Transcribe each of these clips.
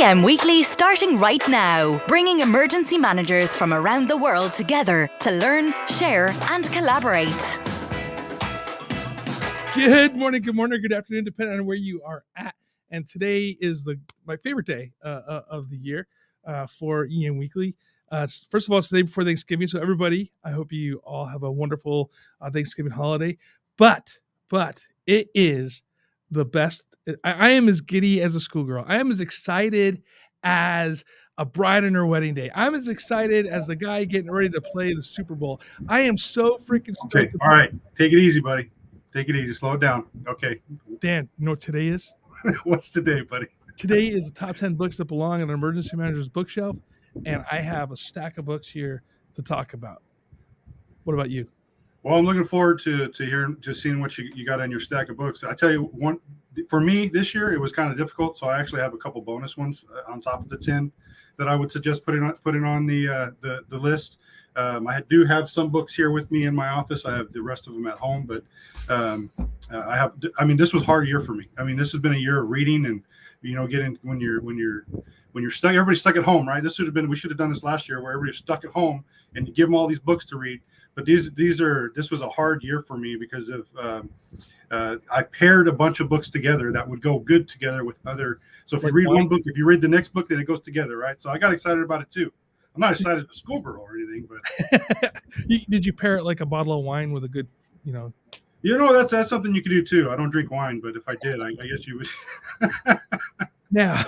EM Weekly starting right now, bringing emergency managers from around the world together to learn, share and collaborate. Good morning, good afternoon, depending on where you are at. And today is my favorite day of the year for EM Weekly. First of all, it's the day before Thanksgiving, so everybody, I hope you all have a wonderful Thanksgiving holiday. But it is the best. I am as giddy as a schoolgirl. I am as excited as a bride on her wedding day. I'm as excited as the guy getting ready to play the Super Bowl. I am so freaking stoked. Okay, all right. Take it easy, buddy. Take it easy. Slow it down. Okay. Dan, you know what today is? What's today, buddy? Today is the top 10 books that belong on an emergency manager's bookshelf, and I have a stack of books here to talk about. What about you? Well, I'm looking forward to seeing what you got on your stack of books. I tell you, for me this year it was kind of difficult, so I actually have a couple bonus ones on top of the 10 that I would suggest putting on the list. I do have some books here with me in my office. I have the rest of them at home, but this was a hard year for me. I mean, this has been a year of reading and, when you're stuck, everybody's stuck at home, right? We should have done this last year where everybody's stuck at home and you give them all these books to read. But this was a hard year for me because of, I paired a bunch of books together that would go good together with other. So if you read one book, if you read the next book, then it goes together, right? So I got excited about it too. I'm not excited as a schoolgirl or anything, but did you pair it like a bottle of wine with a good, that's something you could do too. I don't drink wine, but if I did, I guess you would. Now,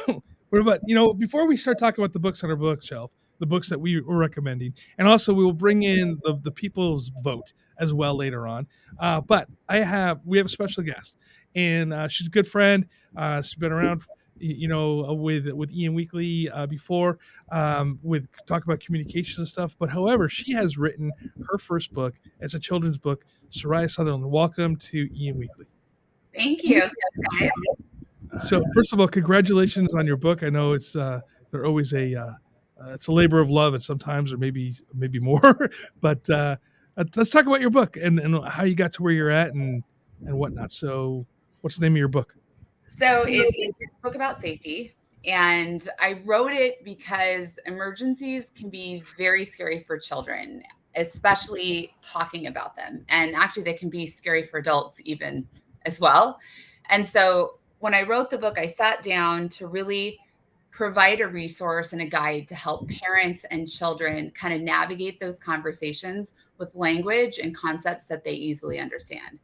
what about, before we start talking about the books on our bookshelf, the books that we were recommending, and also we will bring in the people's vote as well later on. But we have a special guest, and she's a good friend. She's been around with EM Weekly before, with talk about communication and stuff. But however, she has written her first book. It's a children's book. Soraya Sutherland, welcome to EM Weekly. Thank you, guys. So first of all, congratulations on your book. I know it's they're always it's a labor of love, and sometimes, or maybe more. But let's talk about your book and how you got to where you're at and whatnot. So, what's the name of your book? So it's a book about safety, and I wrote it because emergencies can be very scary for children, especially talking about them. And actually they can be scary for adults even as well. And so when I wrote the book, I sat down to really provide a resource and a guide to help parents and children kind of navigate those conversations with language and concepts that they easily understand.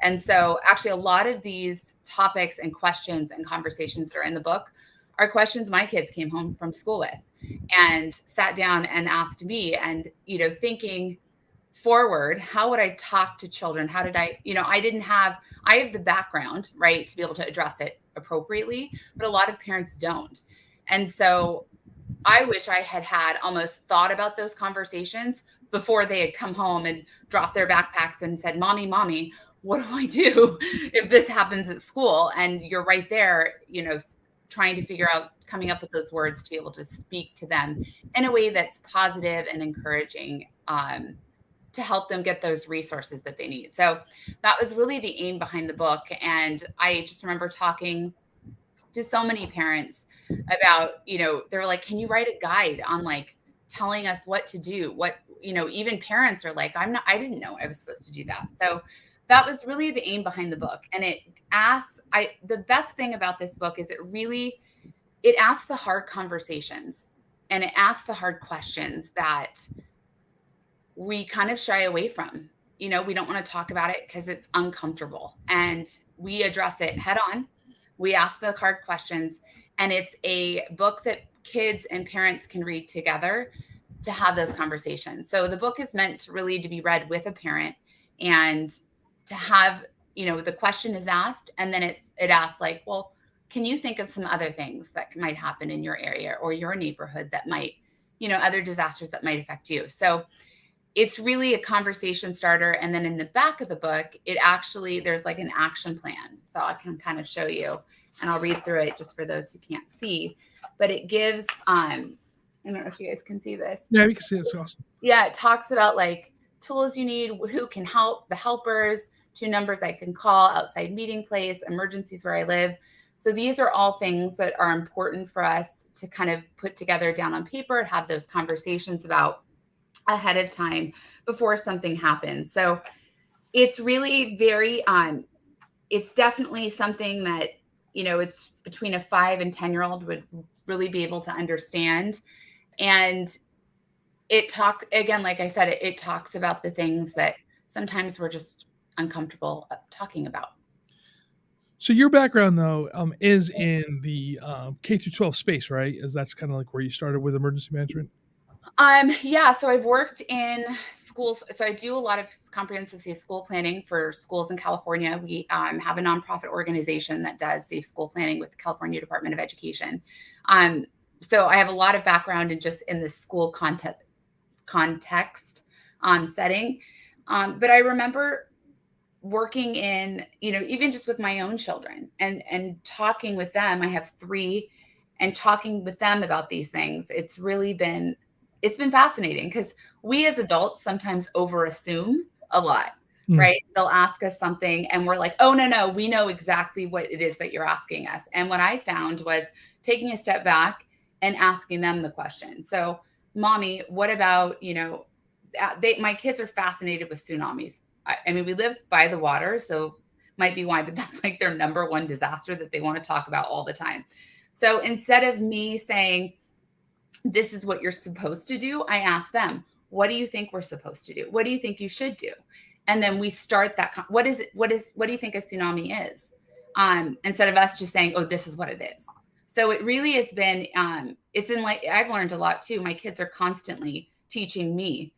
And so actually a lot of these topics and questions and conversations that are in the book are questions my kids came home from school with and sat down and asked me, and, thinking forward, how would I talk to children? How did I have the background, right, to be able to address it appropriately, but a lot of parents don't. And so I wish I had almost thought about those conversations before they had come home and dropped their backpacks and said, Mommy, what do I do if this happens at school? And you're right there, trying to figure out, coming up with those words to be able to speak to them in a way that's positive and encouraging, to help them get those resources that they need. So that was really the aim behind the book. And I just remember talking to so many parents about, they're like, can you write a guide on like telling us what to do? Even parents are like, I didn't know I was supposed to do that. So that was really the aim behind the book. And the best thing about this book is it asks the hard conversations, and it asks the hard questions that we kind of shy away from. We don't want to talk about it because it's uncomfortable, and we address it head on. We ask the hard questions, and it's a book that kids and parents can read together to have those conversations. So the book is meant to be read with a parent, and to have, the question is asked, and then it asks like, well, can you think of some other things that might happen in your area or your neighborhood that might, other disasters that might affect you? So it's really a conversation starter. And then in the back of the book, there's like an action plan. So I can kind of show you, and I'll read through it just for those who can't see, but it gives, I don't know if you guys can see this. Yeah, we can see it. It's awesome. Yeah. It talks about like tools you need, who can help, the helpers, 2 numbers I can call, outside meeting place, emergencies where I live. So these are all things that are important for us to kind of put together down on paper, have those conversations about ahead of time before something happens. So it's really very, it's definitely something that, it's between a 5 and 10-year-old would really be able to understand. And again, like I said, it talks about the things that sometimes we're just uncomfortable talking about. So your background though is in the K through 12 space, right? As that's kind of like where you started with emergency management. Yeah. So I've worked in schools. So I do a lot of comprehensive safe school planning for schools in California. We have a nonprofit organization that does safe school planning with the California Department of Education. So I have a lot of background in the school context setting. But I remember working in, even just with my own children and talking with them. I have 3, and talking with them about these things. It's been fascinating because we as adults sometimes overassume a lot, right? They'll ask us something and we're like, oh, no, we know exactly what it is that you're asking us. And what I found was taking a step back and asking them the question. So, Mommy, what about, my kids are fascinated with tsunamis. I mean, we live by the water, so might be why, but that's like their number one disaster that they want to talk about all the time. So instead of me saying, this is what you're supposed to do, I ask them, what do you think we're supposed to do? What do you think you should do? And then we start that. What do you think a tsunami is? Instead of us just saying, oh, this is what it is. So it really has been, I've learned a lot too. My kids are constantly teaching me,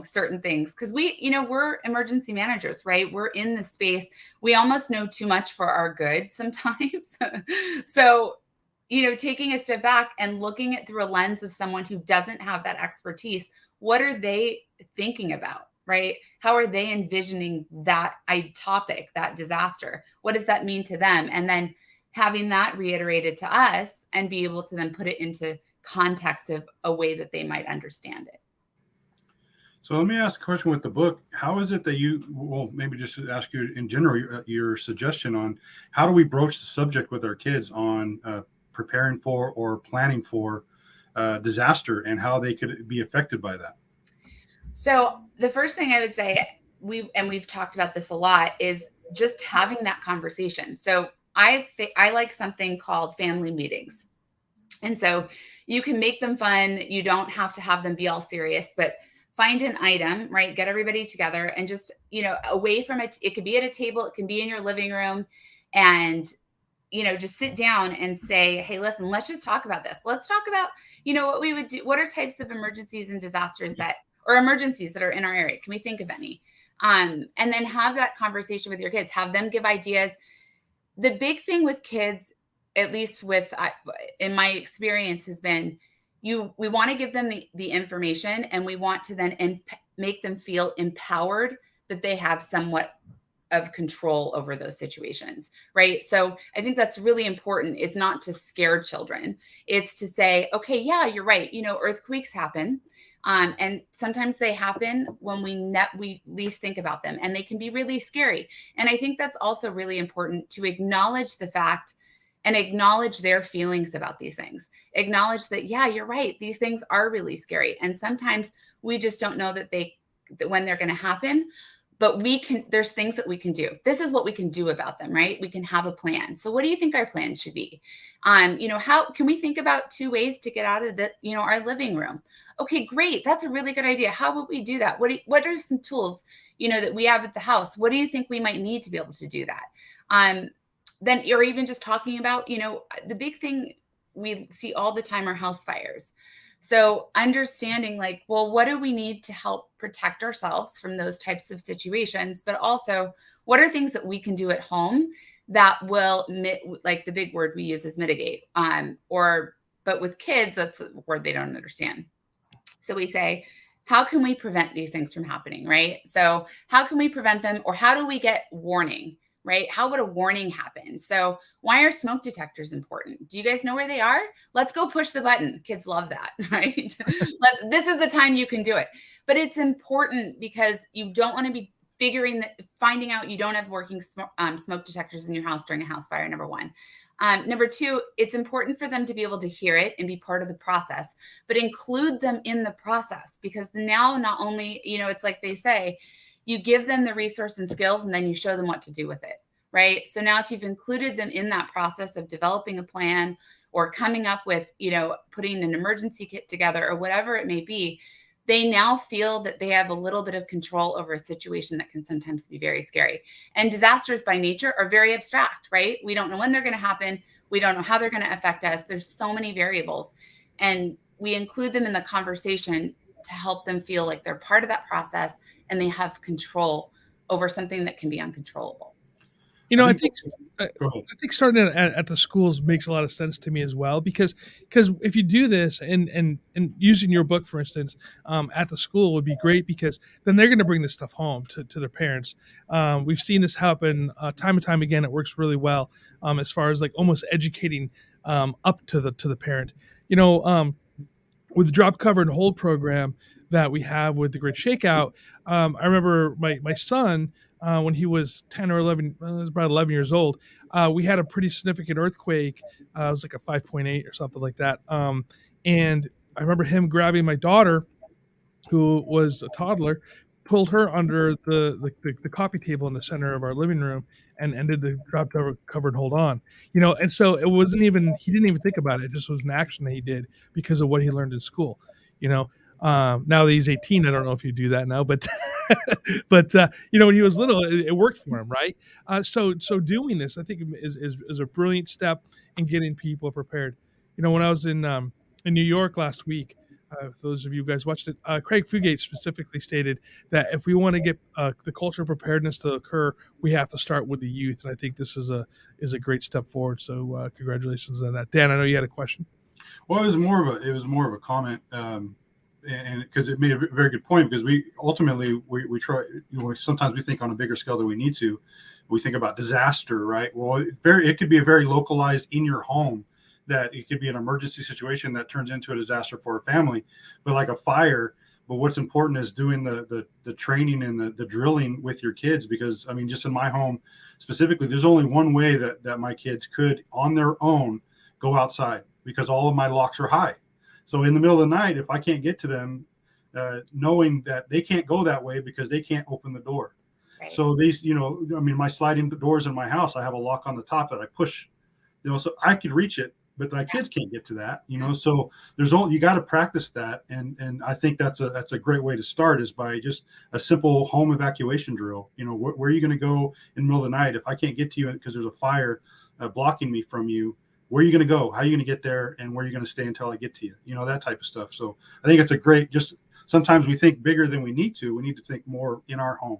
certain things. Cause we're emergency managers, right? We're in the space. We almost know too much for our good sometimes. So, taking a step back and looking at through a lens of someone who doesn't have that expertise, what are they thinking about, right? How are they envisioning that topic, that disaster? What does that mean to them? And then having that reiterated to us and be able to then put it into context of a way that they might understand it. So let me ask a question with the book. How is it that maybe just ask you in general, your suggestion on how do we broach the subject with our kids on preparing for or planning for disaster and how they could be affected by that? So the first thing I would say, we've talked about this a lot, is just having that conversation. So I like something called family meetings. And so you can make them fun. You don't have to have them be all serious, but find an item, right? Get everybody together and just, away from it. It could be at a table. It can be in your living room, and, just sit down and say, hey, listen, let's just talk about this. Let's talk about, what we would do. What are types of emergencies and disasters or emergencies that are in our area? Can we think of any? And then have that conversation with your kids, have them give ideas. The big thing with kids, at least in my experience, has been we want to give them the information, and we want to then make them feel empowered that they have somewhat of control over those situations, right? So I think that's really important, is not to scare children. It's to say, okay, yeah, you're right. Earthquakes happen. And sometimes they happen when we least think about them, and they can be really scary. And I think that's also really important, to acknowledge the fact and acknowledge their feelings about these things. Acknowledge that, yeah, you're right. These things are really scary. And sometimes we just don't know that when they're going to happen, but there's things that we can do. This is what we can do about them, right? We can have a plan. So what do you think our plan should be? How can we think about 2 ways to get out of our living room? Okay, great. That's a really good idea. How would we do that? What are some tools, that we have at the house? What do you think we might need to be able to do that? Then you're even just talking about, the big thing we see all the time are house fires. So understanding what do we need to help protect ourselves from those types of situations, but also what are things that we can do at home that will, like the big word we use is mitigate, but with kids, that's a word they don't understand. So we say, how can we prevent these things from happening, right? So how can we prevent them, or how do we get warning? Right? How would a warning happen? So why are smoke detectors important? Do you guys know where they are? Let's go push the button. Kids love that, right? This is the time you can do it. But it's important because you don't want to be finding out you don't have working smoke detectors in your house during a house fire, number one. Number two, it's important for them to be able to hear it and be part of the process, but include them in the process, because now not only, it's like they say, you give them the resource and skills and then you show them what to do with it, right? So now if you've included them in that process of developing a plan or coming up with, putting an emergency kit together or whatever it may be, they now feel that they have a little bit of control over a situation that can sometimes be very scary. And disasters by nature are very abstract, right? We don't know when they're going to happen. We don't know how they're going to affect us. There's so many variables. And we include them in the conversation to help them feel like they're part of that process and they have control over something that can be uncontrollable. I think starting at the schools makes a lot of sense to me as well, because if you do this and using your book, for instance, at the school would be great, because then they're going to bring this stuff home to their parents. We've seen this happen time and time again. It works really well as far as like almost educating up to the parent. With the drop, cover, and hold program that we have with the Great Shakeout, I remember my son, when he was 10 or 11, he was about 11 years old, we had a pretty significant earthquake. It was like a 5.8 or something like that. And I remember him grabbing my daughter, who was a toddler, pulled her under the coffee table in the center of our living room and ended the drop, cover, and hold on. And so he didn't even think about it. It just was an action that he did because of what he learned in school. Now that he's 18, I don't know if you do that now, but but when he was little, it worked for him, right? So doing this, I think, is a brilliant step in getting people prepared. When I was in New York last week, if those of you guys watched it, Craig Fugate specifically stated that if we want to get the culture of preparedness to occur, we have to start with the youth, and I think this is a great step forward. So congratulations on that, Dan. I know you had a question. Well, it was more of a comment. And because it made a very good point, because we ultimately we try, sometimes we think on a bigger scale than we need to. We think about disaster, right? Well, it could be a very localized in your home, that it could be an emergency situation that turns into a disaster for a family, but like a fire. But what's important is doing the training and the drilling with your kids, because I mean, just in my home specifically, there's only one way that my kids could on their own go outside, because all of my locks are high. So in the middle of the night, if I can't get to them, knowing that they can't go that way because they can't open the door. Right. So these, my sliding doors in my house, I have a lock on the top that I push, so I could reach it, but my kids can't get to that, so you got to practice that. And I think that's a great way to start, is by just a simple home evacuation drill. Where are you going to go in the middle of the night? If I can't get to you because there's a fire blocking me from you, where are you going to go? How are you going to get there? And where are you going to stay until I get to you? That type of stuff. So I think it's a great, just sometimes we think bigger than we need to. We need to think more in our home.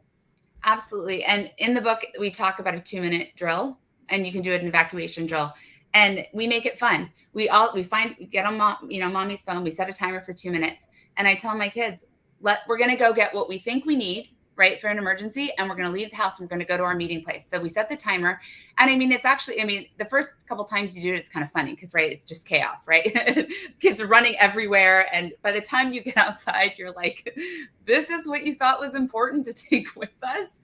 Absolutely. And in the book, we talk about a 2-minute drill, and you can do an evacuation drill, and we make it fun. We get on mommy's phone. We set a timer for 2 minutes, and I tell my kids, we're going to go get what we think we need, right, for an emergency, and we're going to leave the house and we're going to go to our meeting place. So we set the timer, and the first couple times you do it, it's kind of funny because, right, it's just chaos, right? Kids are running everywhere, and by the time you get outside, you're like, this is what you thought was important to take with us.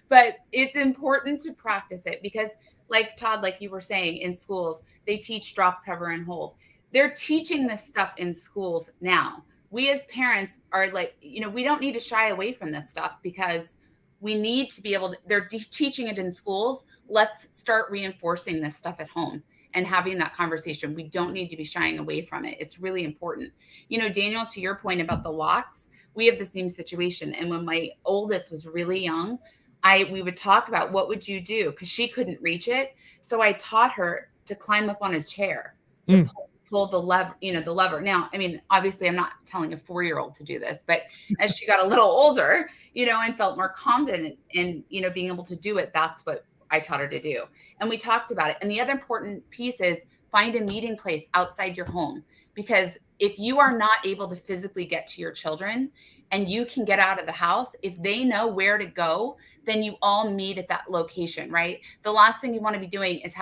But it's important to practice it, because like Todd, like you were saying, in schools, they teach drop, cover, and hold. They're teaching this stuff in schools now. We as parents are like, we don't need to shy away from this stuff, because we need to be able to, they're teaching it in schools. Let's start reinforcing this stuff at home and having that conversation. We don't need to be shying away from it. It's really important. Daniel, to your point about the locks, we have the same situation. And when my oldest was really young, we would talk about, what would you do? Because she couldn't reach it. So I taught her to climb up on a chair to pull the lever, the lever. Now, obviously I'm not telling a 4-year-old to do this, but as she got a little older, and felt more confident in, being able to do it, that's what I taught her to do. And we talked about it. And the other important piece is find a meeting place outside your home, because if you are not able to physically get to your children and you can get out of the house, if they know where to go, then you all meet at that location, right? The last thing you want to be doing is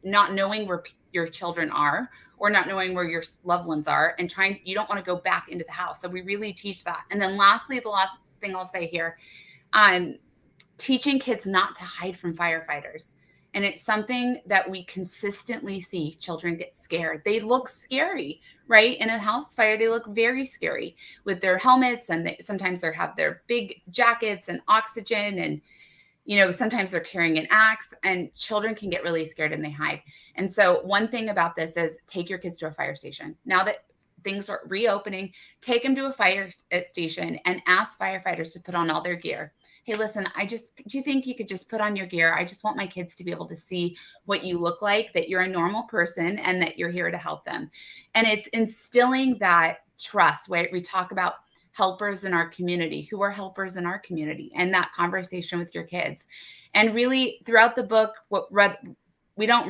not knowing where your children are, or not knowing where your loved ones are, and you don't want to go back into the house. So we really teach that. And then lastly, the last thing I'll say here, teaching kids not to hide from firefighters. And it's something that we consistently see children get scared. They look scary, right? In a house fire, they look very scary with their helmets, and sometimes they have their big jackets and oxygen, and sometimes they're carrying an axe, and children can get really scared and they hide. And so one thing about this is take your kids to a fire station. Now that things are reopening, take them to a fire station and ask firefighters to put on all their gear. Hey, listen, do you think you could just put on your gear? I just want my kids to be able to see what you look like, that you're a normal person and that you're here to help them. And it's instilling that trust, where we talk about helpers in our community, who are helpers in our community, and that conversation with your kids. And really throughout the book, you don't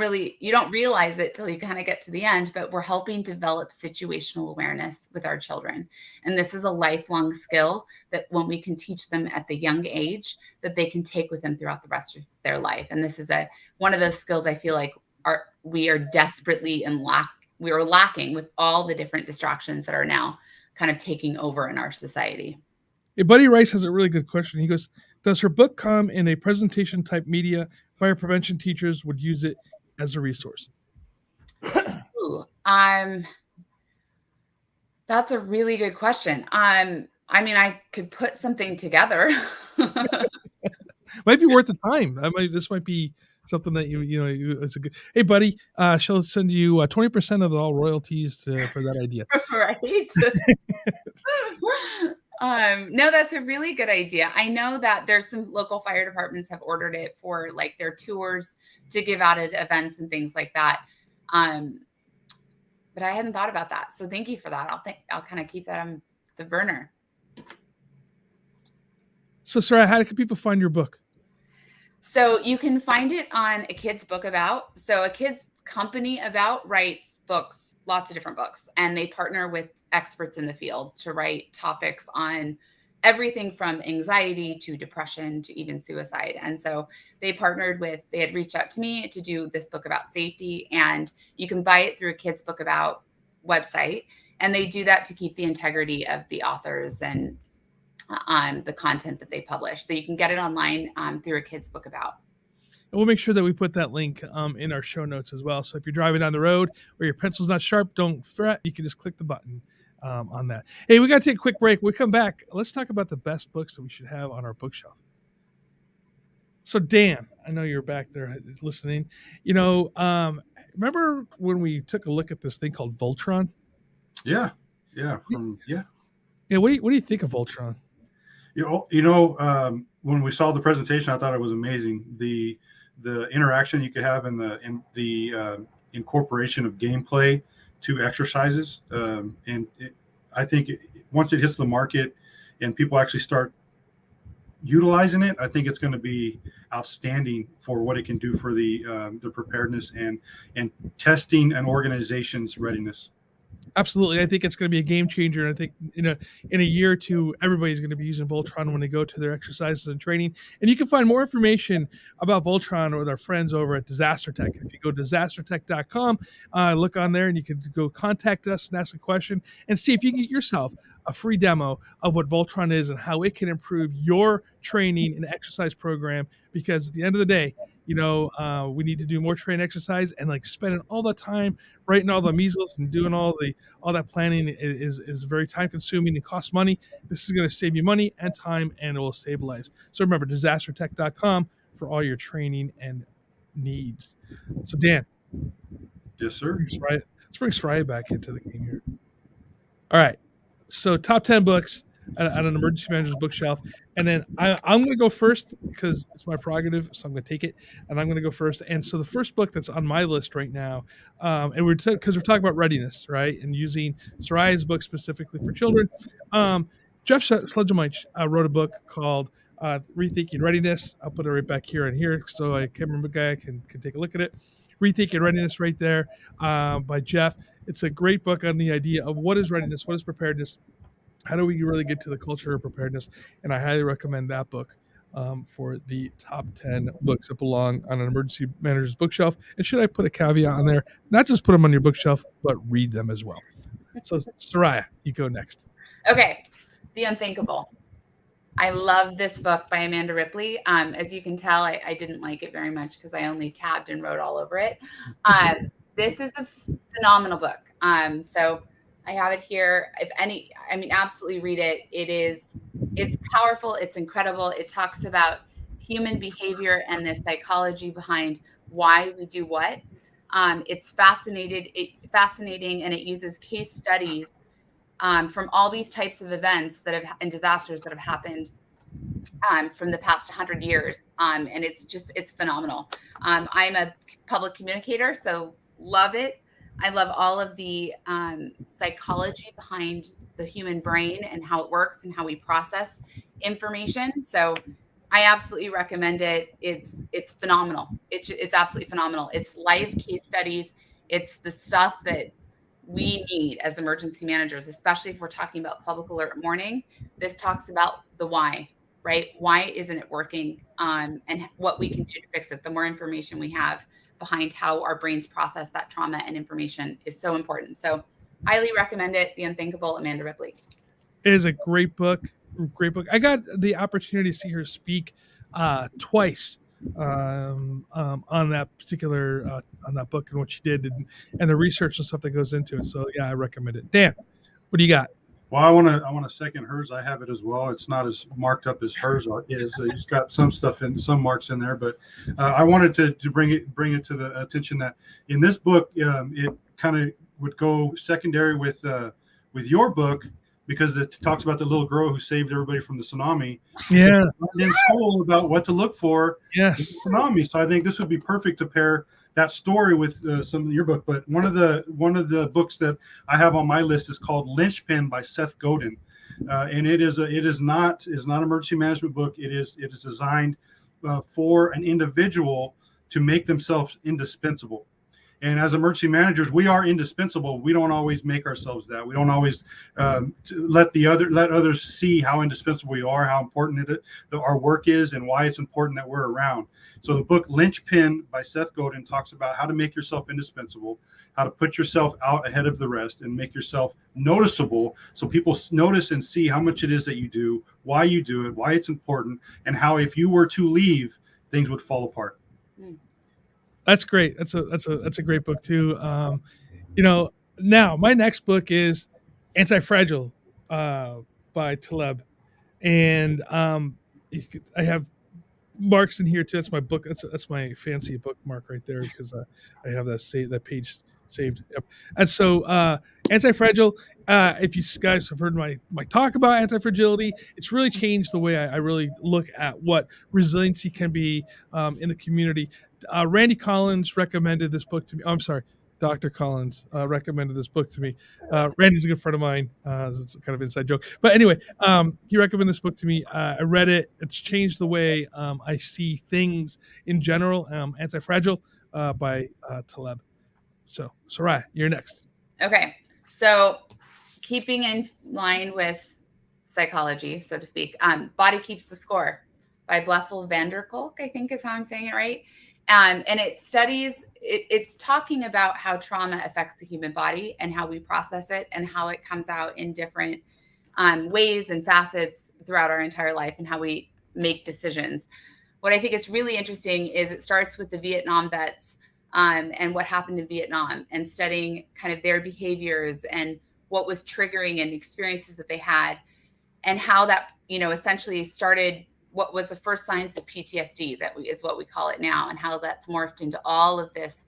realize it till you kind of get to the end, but we're helping develop situational awareness with our children. And this is a lifelong skill that when we can teach them at the young age, that they can take with them throughout the rest of their life. And this is one of those skills I feel like we are desperately we are lacking with all the different distractions that are now kind of taking over in our society. Hey, Buddy Rice has a really good question. He goes, does her book come in a presentation type media? Fire prevention teachers would use it as a resource. Ooh, that's a really good question. I could put something together. Might be worth the time. This might be something that it's a good. Hey, buddy, she'll send you 20% of all royalties for that idea. Right. No, that's a really good idea. I know that there's some local fire departments have ordered it for like their tours to give out at events and things like that. But I hadn't thought about that. So thank you for that. I'll kind of keep that on the burner. So, Soraya, how can people find your book? So you can find it on A Kid's Book About. So A Kid's Company About writes books, lots of different books, and they partner with experts in the field to write topics on everything from anxiety to depression to even suicide. And so they had reached out to me to do this book about safety, and you can buy it through A Kid's Book About website. And they do that to keep the integrity of the authors and the content that they publish. So you can get it online through A Kid's Book About. And we'll make sure that we put that link in our show notes as well. So if you're driving down the road where your pencil's not sharp, don't fret. You can just click the button on that. Hey, we got to take a quick break. When we come back, let's talk about the best books that we should have on our bookshelf. So Dan, I know you're back there listening. Remember when we took a look at this thing called Voltron? Yeah. Yeah. What do you think of Voltron? When we saw the presentation, I thought it was amazing. The interaction you could have in the incorporation of gameplay to exercises, I think once it hits the market and people actually start utilizing it, I think it's going to be outstanding for what it can do for the preparedness and testing an organization's readiness. Absolutely. I think it's going to be a game changer. And I think, in a year or two, everybody's going to be using Voltron when they go to their exercises and training. And you can find more information about Voltron with our friends over at Disaster Tech. If you go to disastertech.com, look on there and you can go contact us and ask a question and see if you can get yourself a free demo of what Voltron is and how it can improve your training and exercise program. Because at the end of the day, we need to do more training exercise, and like spending all the time writing all the measles and doing all that planning is very time consuming and costs money. This is going to save you money and time, and it will save lives. So remember, disastertech.com for all your training and needs. So Dan. Yes, sir. Let's bring Soraya back into the game here. All right. So top 10 books on an emergency manager's bookshelf. And then I'm going to go first because it's my prerogative. So I'm going to take it and I'm going to go first. And so the first book that's on my list right now, and because we're talking about readiness, right? And using Soraya's book specifically for children. Jeff Schlegelmich wrote a book called Rethinking Readiness. I'll put it right back here and here so I can remember guy can take a look at it. Rethinking Readiness right there by Jeff. It's a great book on the idea of what is readiness, what is preparedness, how do we really get to the culture of preparedness, and I highly recommend that book for the top 10 books that belong on an emergency manager's bookshelf. And should I put a caveat on there? Not just put them on your bookshelf, but read them as well. So, Soraya, you go next. Okay, The Unthinkable. I love this book by Amanda Ripley. As you can tell, I didn't like it very much because I only tabbed and wrote all over it. This is a phenomenal book. So I have it here. If any, I mean, absolutely read it. It's powerful. It's incredible. It talks about human behavior and the psychology behind why we do what. It's fascinating, and it uses case studies from all these types of events and disasters that have happened from the past 100 years. And it's phenomenal. I'm a public communicator, so love it. I love all of the psychology behind the human brain and how it works and how we process information. So I absolutely recommend it. It's phenomenal. It's absolutely phenomenal. It's live case studies. It's the stuff that we need as emergency managers, especially if we're talking about public alert warning. This talks about the why, right? Why isn't it working? And what we can do to fix it. The more information we have behind how our brains process that trauma and information is so important. So highly recommend it. The Unthinkable, Amanda Ripley. It is a great book. Great book. I got the opportunity to see her speak twice on that particular on that book and what she did and the research and stuff that goes into it. So yeah, I recommend it. Dan, what do you got? Well, I want to second hers. I have it as well. It's not as marked up as hers is. It's got some stuff in some marks in there, but I wanted to bring it to the attention that in this book it kind of would go secondary with your book, because it talks about the little girl who saved everybody from the tsunami. Yeah, in school about what to look for in the yes, tsunami. So I think this would be perfect to pair that story with some of your book. But one of the books that I have on my list is called Lynchpin by Seth Godin, and it is not an emergency management book. It is designed for an individual to make themselves indispensable. And as emergency managers, we are indispensable. We don't always make ourselves that. We don't always let others see how indispensable we are, how important our work is, and why it's important that we're around. So the book Lynchpin by Seth Godin talks about how to make yourself indispensable, how to put yourself out ahead of the rest, and make yourself noticeable, so people notice and see how much it is that you do, why you do it, why it's important, and how if you were to leave, things would fall apart. that's great. That's a great book too. Now my next book is Antifragile by Taleb, and I have marks in here too. That's my book. That's my fancy bookmark right there, because I have that page saved. Yep. And so Antifragile. If you guys have heard my talk about anti-fragility, it's really changed the way I really look at what resiliency can be in the community. Randy Collins recommended this book to me. Oh, I'm sorry. Dr. Collins recommended this book to me. Randy's a good friend of mine. It's kind of an inside joke. But anyway, he recommended this book to me. I read it. It's changed the way I see things in general. Antifragile by Taleb. So, Soraya, you're next. Okay. So keeping in line with psychology, so to speak, Body Keeps the Score by Blessel van der Kolk, I think is how I'm saying it right. And it studies, it's talking about how trauma affects the human body and how we process it and how it comes out in different ways and facets throughout our entire life and how we make decisions. What I think is really interesting is it starts with the Vietnam vets and what happened in Vietnam, and studying kind of their behaviors and what was triggering and experiences that they had, and how that, essentially started what was the first signs of PTSD, is what we call it now, and how that's morphed into all of this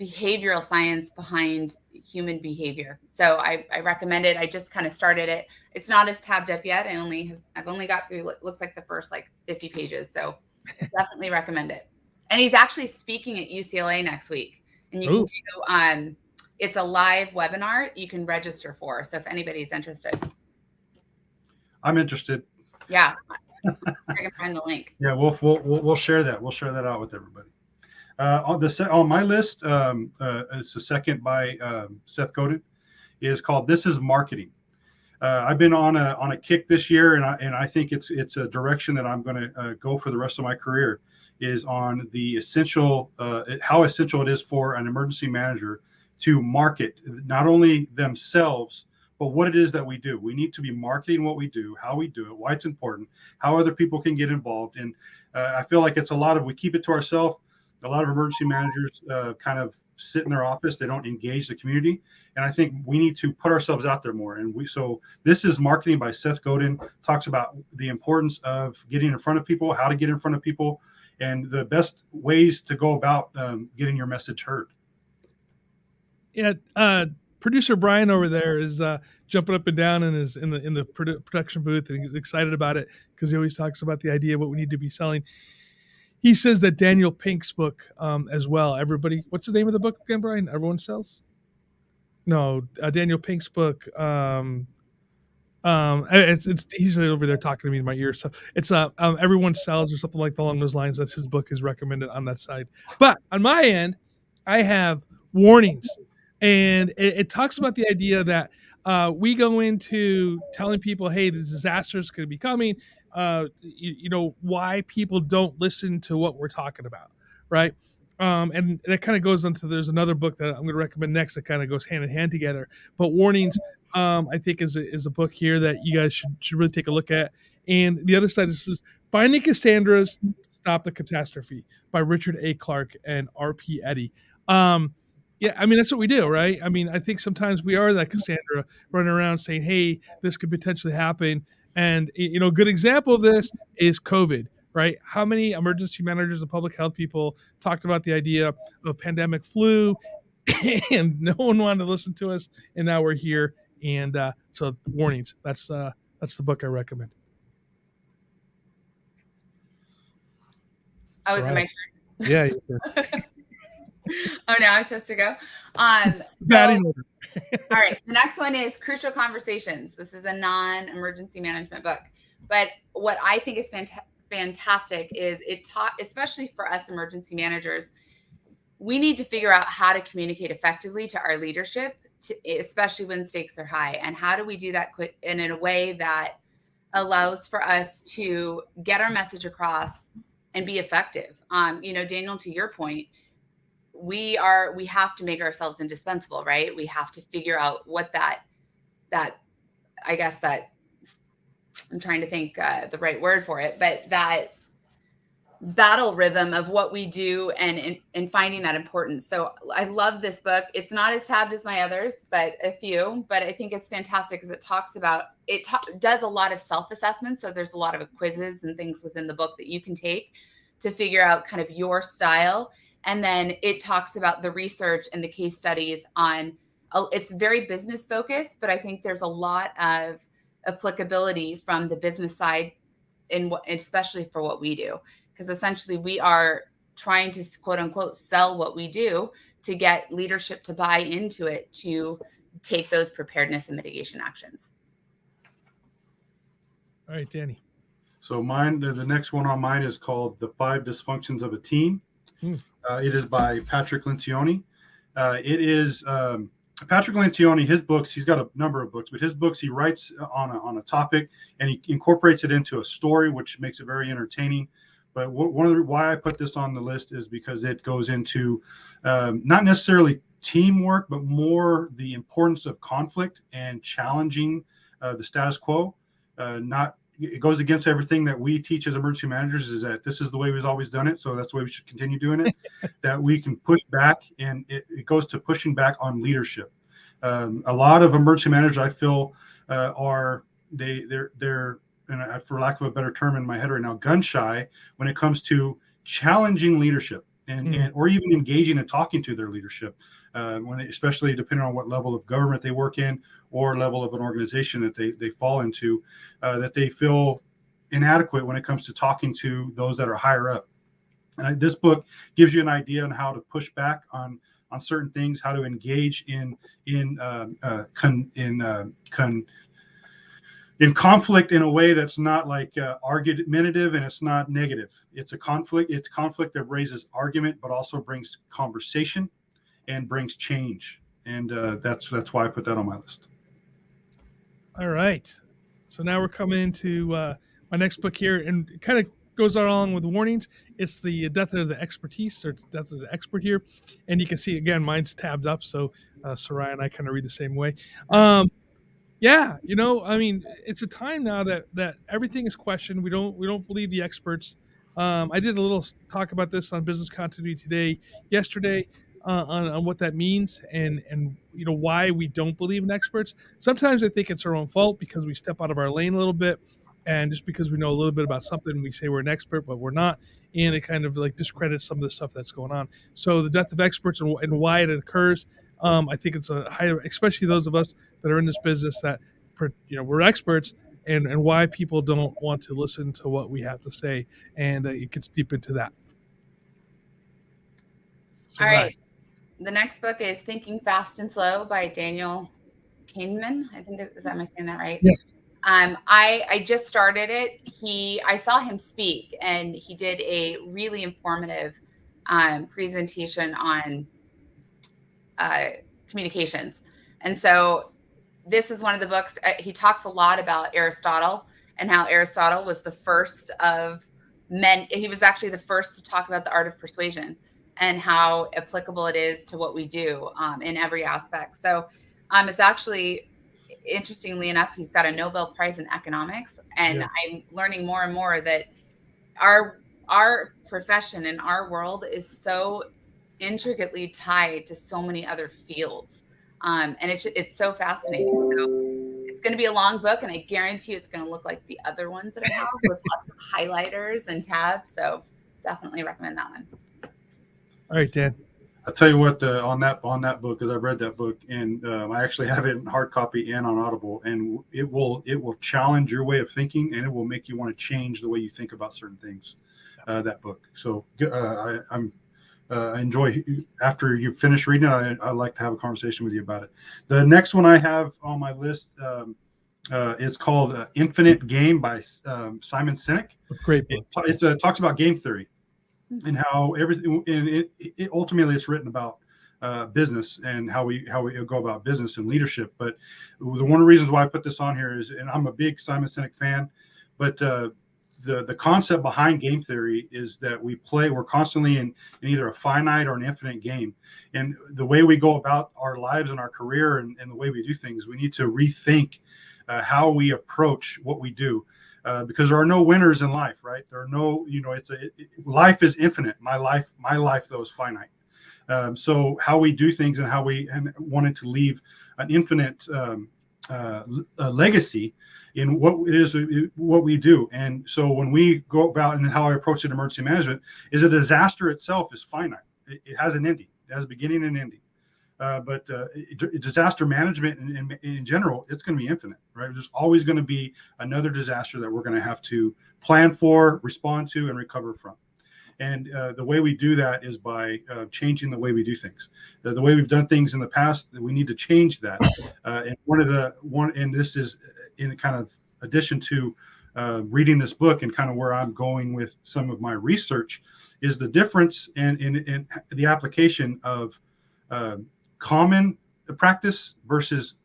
behavioral science behind human behavior. So I recommend it. I just kind of started it. It's not as tabbed up yet. I've only got through, it looks like the first 50 pages. So definitely recommend it. And he's actually speaking at UCLA next week. And you can do, it's a live webinar you can register for. So if anybody's interested. I'm interested. Yeah. I can find the link. Yeah, we'll share that. We'll share that out with everybody. On my list, it's the second by Seth Godin, is called "This Is Marketing." I've been on a kick this year, and I think it's a direction that I'm going to go for the rest of my career. Is on the how essential it is for an emergency manager to market not only themselves, but but what it is that we do. We need to be marketing what we do, how we do it, why it's important, how other people can get involved. And I feel like it's a lot of, we keep it to ourselves. A lot of emergency managers kind of sit in their office. They don't engage the community. And I think we need to put ourselves out there more. And so this is Marketing by Seth Godin, talks about the importance of getting in front of people, how to get in front of people, and the best ways to go about getting your message heard. Yeah, producer Brian over there is jumping up and down and is in the production booth, and he's excited about it because he always talks about the idea of what we need to be selling. He says that Daniel Pink's book as well. Everybody, what's the name of the book again, Brian? Everyone Sells? No, Daniel Pink's book. He's over there talking to me in my ear. So it's Everyone Sells or something like along those lines. That's his book is recommended on that side. But on my end, I have Warnings, and it talks about the idea that we go into telling people, hey, the disaster is going to be coming. Why people don't listen to what we're talking about, right? And it kind of goes into, there's another book that I'm going to recommend next that kind of goes hand in hand together. But Warnings, I think is a book here that you guys should really take a look at. And the other side is Finding Cassandra's Stop the Catastrophe by Richard A. Clarke and R.P. Eddy. Yeah, I mean, that's what we do, right? I mean, I think sometimes we are that Cassandra running around saying, hey, this could potentially happen. And, a good example of this is COVID, right? How many emergency managers and public health people talked about the idea of pandemic flu, and no one wanted to listen to us, and now we're here. And so Warnings, that's the book I recommend. Oh, is it my turn? Yeah. Oh, now I'm supposed to go. All right. The next one is Crucial Conversations. This is a non-emergency management book. But what I think is fantastic is especially for us emergency managers, we need to figure out how to communicate effectively to our leadership, especially when stakes are high. And how do we do that in a way that allows for us to get our message across and be effective? Daniel, to your point, we have to make ourselves indispensable, right? We have to figure out what that I guess that I'm trying to think the right word for it, but that battle rhythm of what we do and finding that importance. So I love this book. It's not as tabbed as my others, but a few, but I think it's fantastic because it talks about, does a lot of self-assessment. So there's a lot of quizzes and things within the book that you can take to figure out kind of your style. And then it talks about the research and the case studies on, it's very business focused, but I think there's a lot of applicability from the business side, especially for what we do. Because essentially we are trying to quote unquote sell what we do to get leadership to buy into it, to take those preparedness and mitigation actions. All right, Danny. So the next one on mine is called The 5 Dysfunctions of a Team. It is by Patrick Lencioni. It is Patrick Lencioni, his books, he's got a number of books, but his books, he writes on a topic and he incorporates it into a story, which makes it very entertaining. But why I put this on the list is because it goes into not necessarily teamwork, but more the importance of conflict and challenging the status quo. It goes against everything that we teach as emergency managers, is that this is the way we've always done it, so that's the way we should continue doing it. That we can push back, and it goes to pushing back on leadership. A lot of emergency managers, I feel, they're and for lack of a better term in my head right now, gun shy when it comes to challenging leadership and or even engaging and talking to their leadership, especially depending on what level of government they work in or level of an organization that they fall into, that they feel inadequate when it comes to talking to those that are higher up. And this book gives you an idea on how to push back on certain things, how to engage in conflict in a way that's not like argumentative, and it's not negative. It's a conflict. It's conflict that raises argument, but also brings conversation and brings change. And that's why I put that on my list. All right. So now we're coming into my next book here, and it kind of goes along with Warnings. It's The Death of the Expertise, or Death of the Expert here. And you can see, again, mine's tabbed up. So Soraya and I kind of read the same way. Yeah, I mean, it's a time now that everything is questioned. We don't believe the experts. I did a little talk about this on Business Continuity Today yesterday, on what that means, and why we don't believe in experts. Sometimes I think it's our own fault because we step out of our lane a little bit, and just because we know a little bit about something, we say we're an expert, but we're not, and it kind of like discredits some of the stuff that's going on. So the death of experts and why it occurs. I think it's a high, especially those of us that are in this business that we're experts, and why people don't want to listen to what we have to say, and it gets deep into that. So All right. The next book is Thinking Fast and Slow by Daniel Kahneman. I think am I saying that right? Yes. I just started it. I saw him speak, and he did a really informative presentation on communications. And so this is one of the books. He talks a lot about Aristotle and how Aristotle was the first of men. He was actually the first to talk about the art of persuasion and how applicable it is to what we do in every aspect. So it's actually, interestingly enough, he's got a Nobel Prize in economics. And Yeah. I'm learning more and more that our profession and our world is so intricately tied to so many other fields. And it's so fascinating. So it's going to be a long book, and I guarantee you it's going to look like the other ones that I have with lots of highlighters and tabs. So definitely recommend that one. All right, Dan. I'll tell you what, on that book, because I've read that book, and I actually have it in hard copy and on Audible, and it will challenge your way of thinking, and it will make you want to change the way you think about certain things. That book. So I enjoy, after you finish reading it, I'd like to have a conversation with you about it. The next one I have on my list is called Infinite Game by Simon Sinek. Great book. It talks about game theory and how everything, and it ultimately it's written about business and how we go about business and leadership. But one of the reasons why I put this on here is, and I'm a big Simon Sinek fan, but the concept behind game theory is that we're constantly in either a finite or an infinite game. And the way we go about our lives and our career and the way we do things, we need to rethink how we approach what we do. Because there are no winners in life, right? There are no, life is infinite. My life though is finite. So how we do things and how we wanted to leave an infinite legacy in what we do. And so when we go about, and how I approach it, emergency management is a disaster itself is finite. It has an ending. It has a beginning and ending. But disaster management in general, it's going to be infinite, right? There's always going to be another disaster that we're going to have to plan for, respond to, and recover from. And the way we do that is by changing the way we do things. The way we've done things in the past, we need to change that. And this is in kind of addition to reading this book, and kind of where I'm going with some of my research, is the difference in the application of common practice versus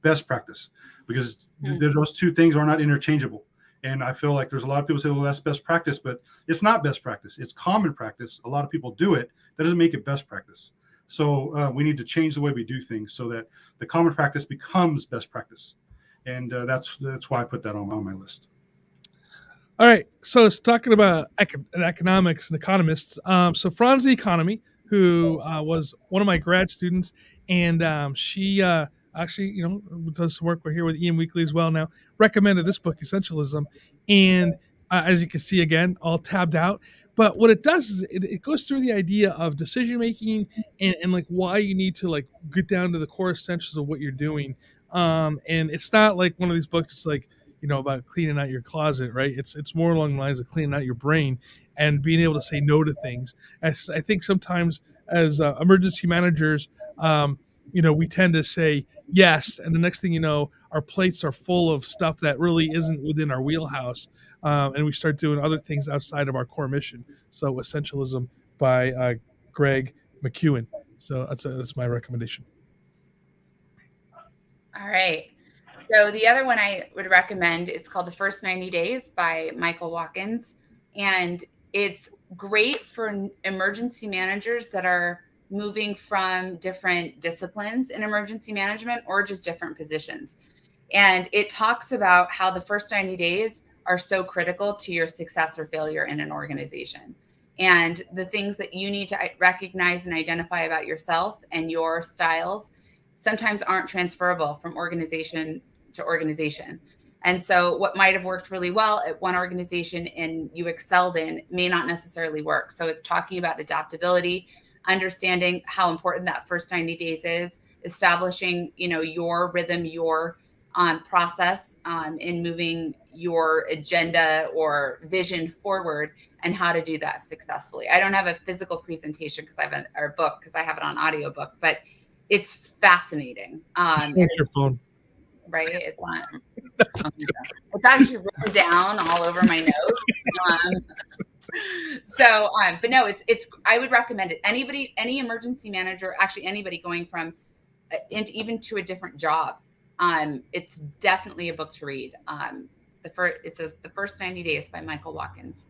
best practice, because those two things are not interchangeable. And I feel like there's a lot of people say, well, that's best practice, but it's not best practice. It's common practice. A lot of people do it. That doesn't make it best practice. So we need to change the way we do things so that the common practice becomes best practice. And that's why I put that on my list. All right. So it's talking about economics and economists. So Franz the Economy, who was one of my grad students, and she actually, does some work here with Ian Weekly as well now, recommended this book, Essentialism. And as you can see, again, all tabbed out. But what it does is it goes through the idea of decision making and like why you need to like get down to the core essentials of what you're doing. And it's not like one of these books. It's like, about cleaning out your closet, right? It's more along the lines of cleaning out your brain and being able to say no to things. As I think sometimes as emergency managers, we tend to say yes, and the next thing you know, our plates are full of stuff that really isn't within our wheelhouse, and we start doing other things outside of our core mission. So, Essentialism by Greg McKeown. So that's my recommendation. All right. So the other one I would recommend, it's called The First 90 Days by Michael Watkins. And it's great for emergency managers that are moving from different disciplines in emergency management or just different positions. And it talks about how the first 90 days are so critical to your success or failure in an organization. And the things that you need to recognize and identify about yourself and your styles sometimes aren't transferable from organization to organization. And so what might have worked really well at one organization and you excelled in may not necessarily work. So it's talking about adaptability, understanding how important that first 90 days is, establishing, your rhythm, your process in moving your agenda or vision forward, and how to do that successfully. I don't have a physical presentation because I have a book because I have it on audiobook, but it's fascinating. It's your phone. Right? It's not. It's actually written down all over my notes. But no, it's. I would recommend it. Anybody, any emergency manager, actually anybody going from, even to a different job. It's definitely a book to read. It says The First 90 Days by Michael Watkins.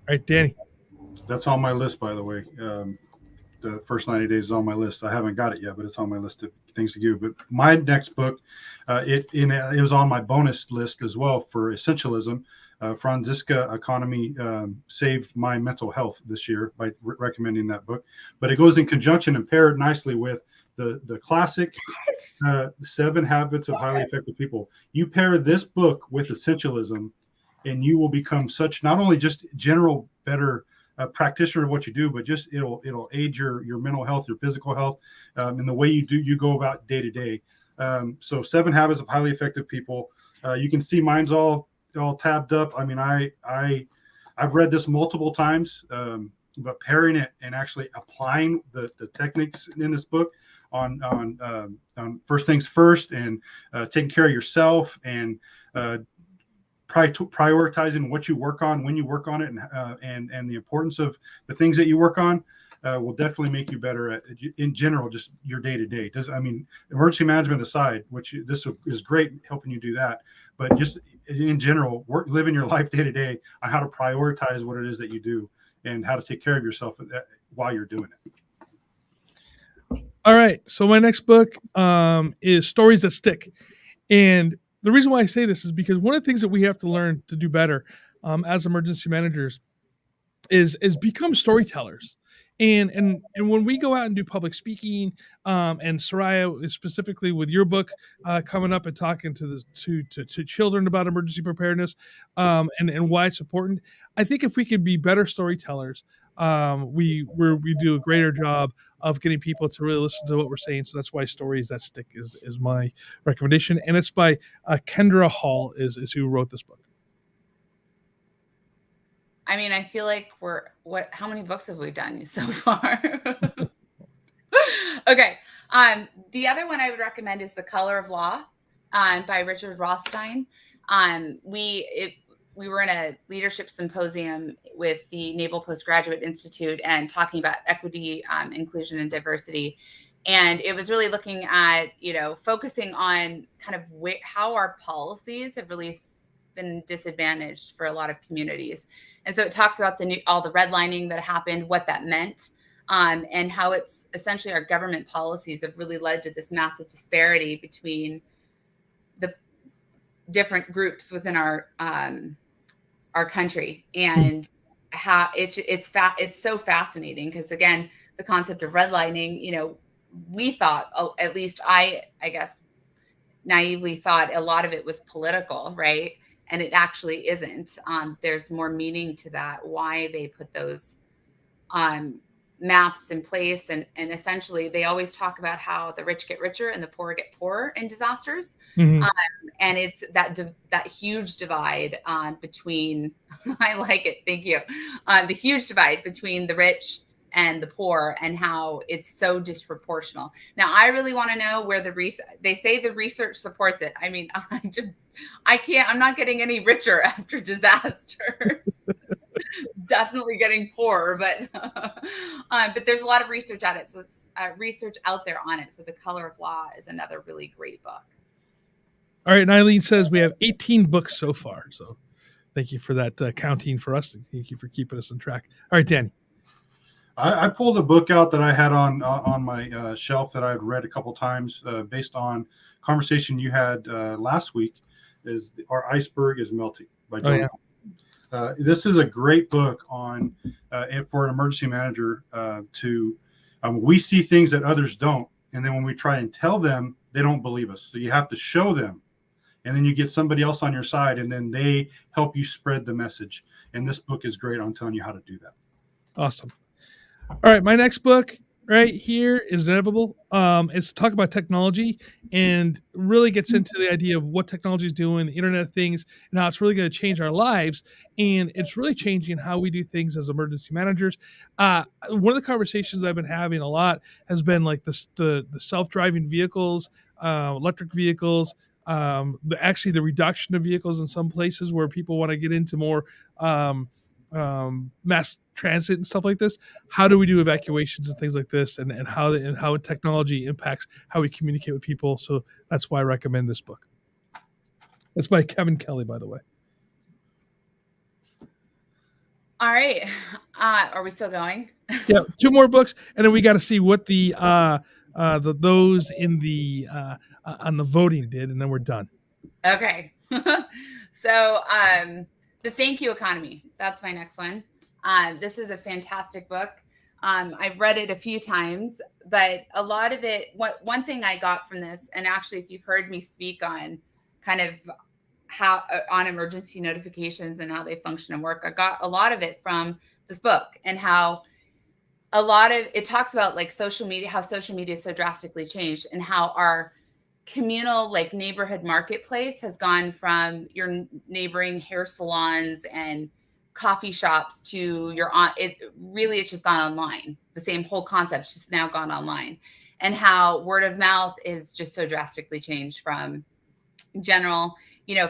All right, Danny. That's on my list, by the way. The First 90 Days is on my list. I haven't got it yet, but it's on my list of things to give. But my next book, it was on my bonus list as well for Essentialism. Franziska Economy saved my mental health this year by recommending that book. But it goes in conjunction and paired nicely with the classic 7 Habits of Highly Effective People. You pair this book with Essentialism, and you will become such not only just general better practitioner of what you do, but just it'll aid your mental health, your physical health, and the way you go about day to day. So 7 Habits of Highly Effective People. You can see mine's all tabbed up. I mean, I've read this multiple times, but pairing it and actually applying the techniques in this book on first things first, and taking care of yourself, and prioritizing what you work on, when you work on it, and the importance of the things that you work on will definitely make you better at, in general, just your day to day. Emergency management aside, which this is great helping you do that, but just in general, living your life day to day on how to prioritize what it is that you do and how to take care of yourself while you're doing it. All right. So my next book is Stories That Stick. And the reason why I say this is because one of the things that we have to learn to do better as emergency managers is become storytellers. And when we go out and do public speaking, and Soraya, specifically with your book coming up and talking to children about emergency preparedness, and why it's important, I think if we could be better storytellers, we do a greater job of getting people to really listen to what we're saying. So that's why Stories That Stick is my recommendation, and it's by Kendra Hall is who wrote this book. I mean, I feel like how many books have we done so far? Okay. The other one I would recommend is The Color of Law by Richard Rothstein. We were in a leadership symposium with the Naval Postgraduate Institute and talking about equity, inclusion, and diversity. And it was really looking at, focusing on kind of how our policies have really been disadvantaged for a lot of communities. And so it talks about all the redlining that happened, what that meant, and how it's essentially our government policies have really led to this massive disparity between the different groups within our country, and how it's so fascinating because, again, the concept of redlining, we thought, at least I guess naively thought, a lot of it was political, right? And it actually isn't. There's more meaning to that, why they put those maps in place. And essentially, they always talk about how the rich get richer and the poor get poorer in disasters. Mm-hmm. And it's that huge divide between, I like it, thank you, the huge divide between the rich and the poor, and how it's so disproportional. Now, I really want to know where they say the research supports it. I mean, I'm not getting any richer after disasters. Definitely getting poorer, but there's a lot of research at it. So it's research out there on it. So The Color of Law is another really great book. All right. And Eileen says we have 18 books so far. So thank you for that counting for us. Thank you for keeping us on track. All right, Danny. I pulled a book out that I had on my shelf that I'd read a couple times based on conversation you had last week. Is Our Iceberg is Melting by Oh John. yeah. This is a great book on for an emergency manager we see things that others don't, and then when we try and tell them, they don't believe us. So you have to show them, and then you get somebody else on your side, and then they help you spread the message. And this book is great on telling you how to do that. Awesome. All right, my next book right here is Inevitable. It's talk about technology and really gets into the idea of what technology is doing, the Internet of Things, and how it's really going to change our lives. And it's really changing how we do things as emergency managers. One of the conversations I've been having a lot has been like the self-driving vehicles, electric vehicles, the reduction of vehicles in some places where people want to get into more mass transit and stuff like this. How do we do evacuations and things like this, and how technology impacts how we communicate with people? So that's why I recommend this book. It's by Kevin Kelly, by the way. All right. Are we still going? Yeah, 2 more books, and then we got to see what those in the on the voting did, and then we're done. Okay. So The Thank You Economy. That's my next one. This is a fantastic book. I've read it a few times, but a lot of it, one thing I got from this, and actually if you've heard me speak on kind of how on emergency notifications and how they function and work, I got a lot of it from this book, and how a lot of it talks about like social media, how social media is so drastically changed, and how our communal like neighborhood marketplace has gone from your neighboring hair salons and coffee shops to it's just gone online. The same whole concept's just now gone online, and how word of mouth is just so drastically changed from general,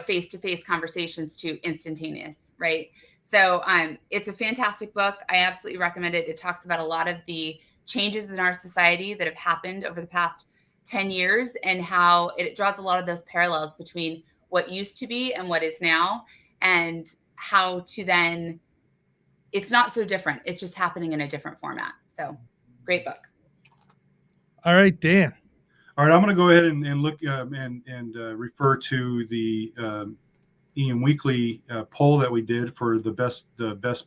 face-to-face conversations to instantaneous, right? So it's a fantastic book. I absolutely recommend it. It talks about a lot of the changes in our society that have happened over the past 10 years, and how it draws a lot of those parallels between what used to be and what is now, and how to then, it's not so different. It's just happening in a different format. So great book. All right, Dan. All right, I'm going to go ahead and look and refer to the Ian Weekly poll that we did for the best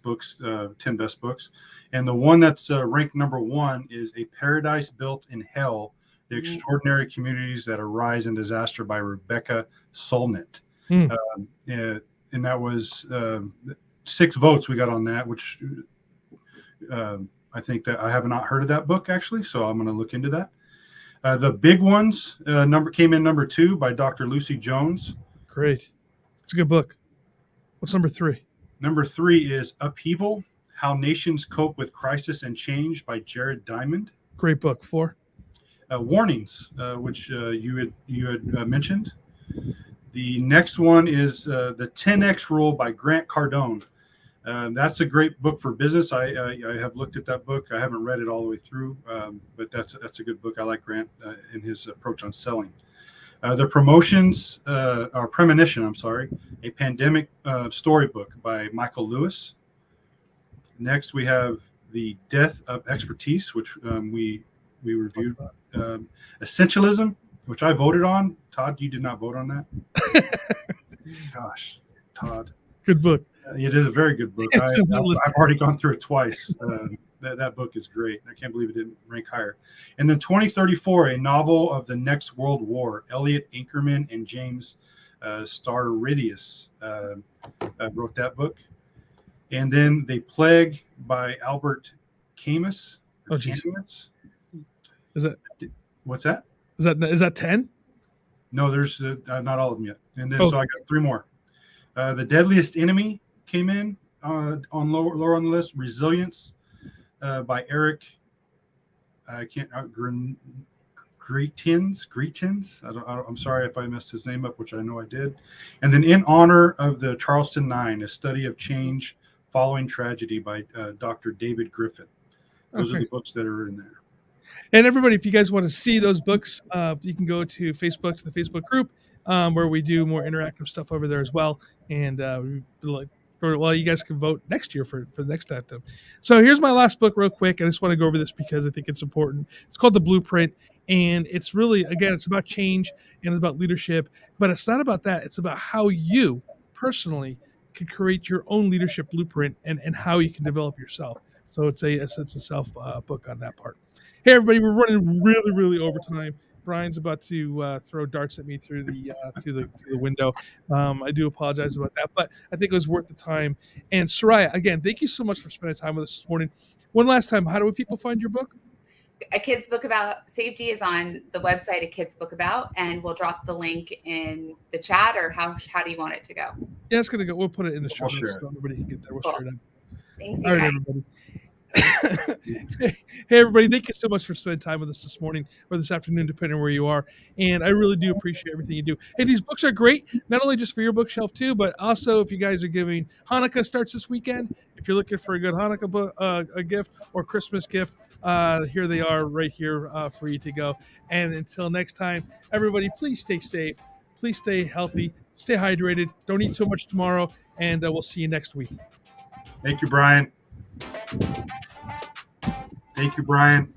books, 10 best books. And the one that's ranked number 1 is A Paradise Built in Hell, The Extraordinary Communities That Arise in Disaster by Rebecca Solnit. And that was 6 votes we got on that, which I think that I have not heard of that book actually, so I'm going to look into that. The big ones came in number 2 by Dr. Lucy Jones. Great. It's a good book. What's number 3? Number 3 is Upheaval, How Nations Cope with Crisis and Change by Jared Diamond. Great book. 4. Warnings, which you had mentioned. The next one is the 10X Rule by Grant Cardone. That's a great book for business. I have looked at that book. I haven't read it all the way through, but that's a good book. I like Grant in his approach on selling. The Premonition, a pandemic storybook by Michael Lewis. Next, we have The Death of Expertise, which we reviewed. Essentialism, which I voted on. Todd, you did not vote on that. Gosh, Todd. Good book. It is a very good book. I've already gone through it twice. That book is great. I can't believe it didn't rank higher. And then 2034, a novel of the next world war. Elliot Inkerman and James Staridius wrote that book. And then The Plague by Albert Camus. Oh, geez. Is that? What's that? Is that 10? No, there's not all of them yet. And then so I got 3 more. The Deadliest Enemy came in on lower on the list. Resilience by Eric. I can't. Greetins. I'm sorry if I messed his name up, which I know I did. And then In Honor of the Charleston 9, a study of change following tragedy by Dr. David Griffin. Those are the books that are in there. And everybody, if you guys want to see those books, you can go to Facebook, to the Facebook group, where we do more interactive stuff over there as well. And for for, well, you guys can vote next year for the next item. So here's my last book real quick. I just want to go over this because I think it's important. It's called The Blueprint. And it's really, again, it's about change and it's about leadership, but it's not about that. It's about how you personally can create your own leadership blueprint and how you can develop yourself. So it's a self book on that part. Hey, everybody, we're running really, really over time. Brian's about to throw darts at me through the window. I do apologize about that, but I think it was worth the time. And Soraya, again, thank you so much for spending time with us this morning. One last time, how do people find your book? A Kid's Book About Safety is on the website, A Kid's Book About, and we'll drop the link in the chat, or how do you want it to go? Yeah, it's gonna go. We'll put it in the show We'll notes share so everybody can get there. We'll Cool. share it out. Thanks, you All right, guys. everybody. Hey, everybody, thank you so much for spending time with us this morning or this afternoon, depending on where you are. And I really do appreciate everything you do. Hey, these books are great, not only just for your bookshelf too, but also if you guys are giving, Hanukkah starts this weekend. If you're looking for a good Hanukkah book, a gift or Christmas gift, here they are right here for you to go. And until next time, everybody, please stay safe. Please stay healthy. Stay hydrated. Don't eat so much tomorrow. And we'll see you next week. Thank you, Brian. Thank you, Brian.